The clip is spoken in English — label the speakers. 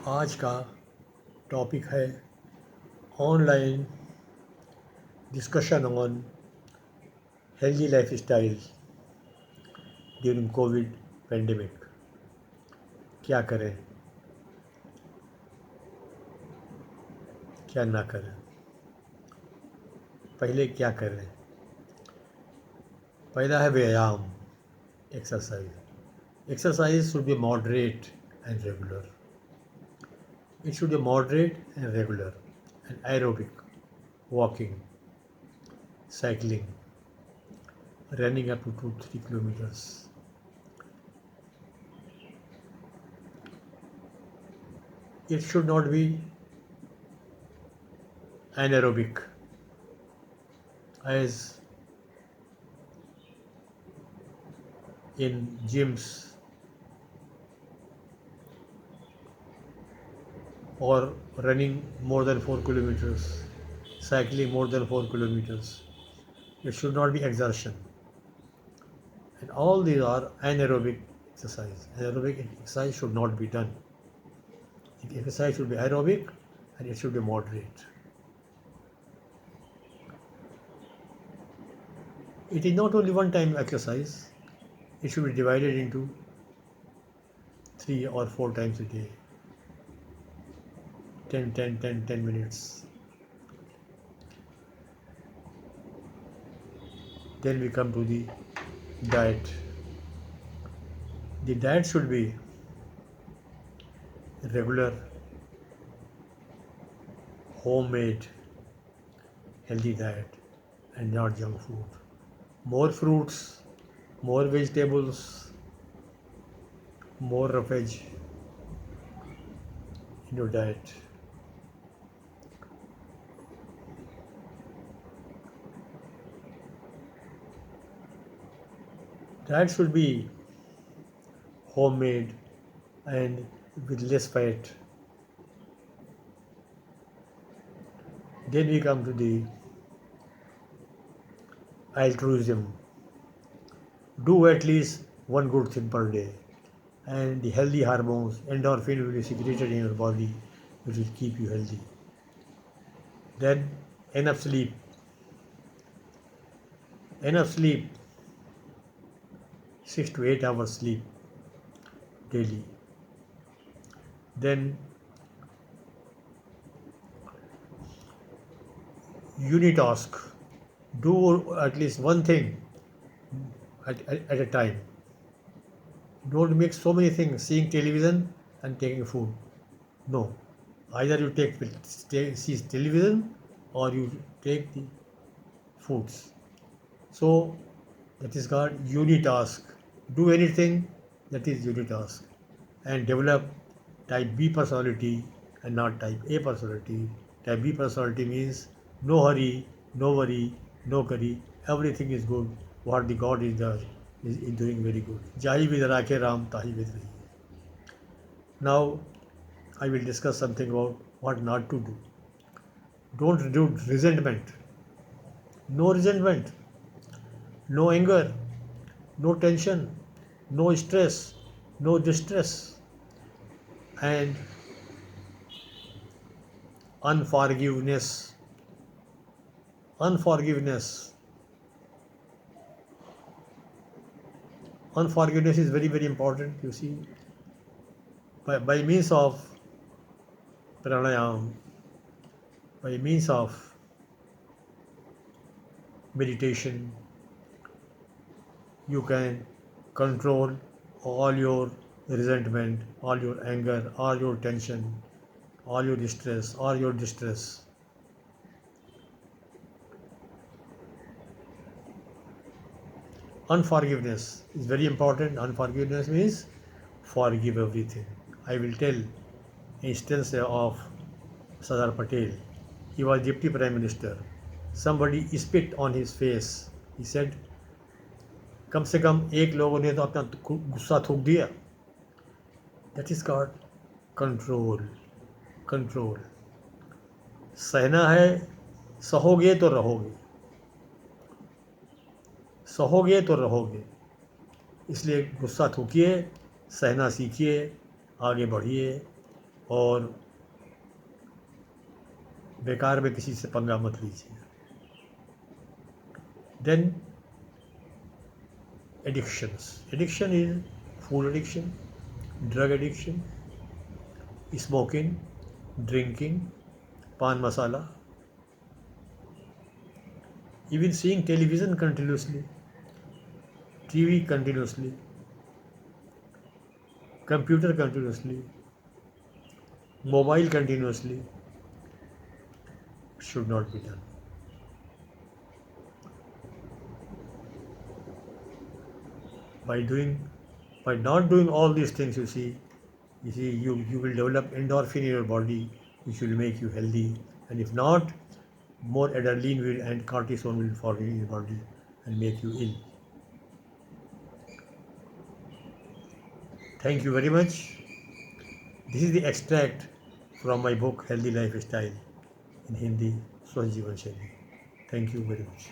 Speaker 1: आज का टॉपिक है online discussion on healthy life style during Covid pandemic. क्या करें, क्या ना करें, पहले क्या करें। पहला है व्यायाम, exercise. Exercise should be moderate and regular. It should be moderate and regular and aerobic, walking, cycling, running up to 2-3 kilometers. It should not be anaerobic, as in gyms or running more than 4 kilometers, cycling more than 4 kilometers. It should not be exertion. And all these are anaerobic exercise. Anaerobic exercise should not be done. The exercise should be aerobic and it should be moderate. It is not only one time exercise, it should be divided into 3 or 4 times a day. 10 minutes. Then we come to the diet. The diet should be regular, homemade, healthy diet and not junk food. More fruits, more vegetables, more roughage in your diet. Diet should be homemade and with less fat. Then we come to the altruism. Do at least one good thing per day, and the healthy hormones, endorphin, will be secreted in your body, which will keep you healthy. Then enough sleep. Enough sleep, 6 to 8 hours sleep daily. Then unitask. Do at least one thing at a time. Don't make so many things, seeing television and taking food. No. Either you see television or you take the foods. So that is called unitask. Do anything that is unitask. And develop type B personality and not type A personality. Type B personality means no hurry, no worry, no curry. Everything is good. What the God is doing very good. Jahi vid rakhe Ram, tahi vid rahi. Now I will discuss something about what not to do. Don't do resentment. No resentment, no anger, no tension, no stress, no distress, and unforgiveness. Unforgiveness. Unforgiveness is very, very important. You see, by means of pranayam, by means of meditation, you can control all your resentment, all your anger, all your tension, all your distress, all your distress. Unforgiveness is very important. Unforgiveness means forgive everything. I will tell instance of Sardar Patel. He was Deputy Prime Minister. Somebody spit on his face. He said, कम से कम एक लोगों ने तो अपना गुस्सा थूक दिया. That is called control. Control. सहना है, सहोगे तो रहोगे, सहोगे तो रहोगे. इसलिए गुस्सा थूकिए, सहना सीखिए, आगे बढ़िए. और बेकार में किसी से पंगा मत लीजिए। Then addictions. Addiction is food addiction, drug addiction, smoking, drinking, pan masala, even seeing television continuously, TV continuously, computer continuously, mobile continuously should not be done. By doing, by not doing all these things, you will develop endorphin in your body, which will make you healthy. And if not, more adrenaline will and cortisol will fall in your body and make you ill. Thank you very much. This is the extract from my book Healthy Lifestyle in Hindi, Swasth Jeevan Shaili. Thank you very much.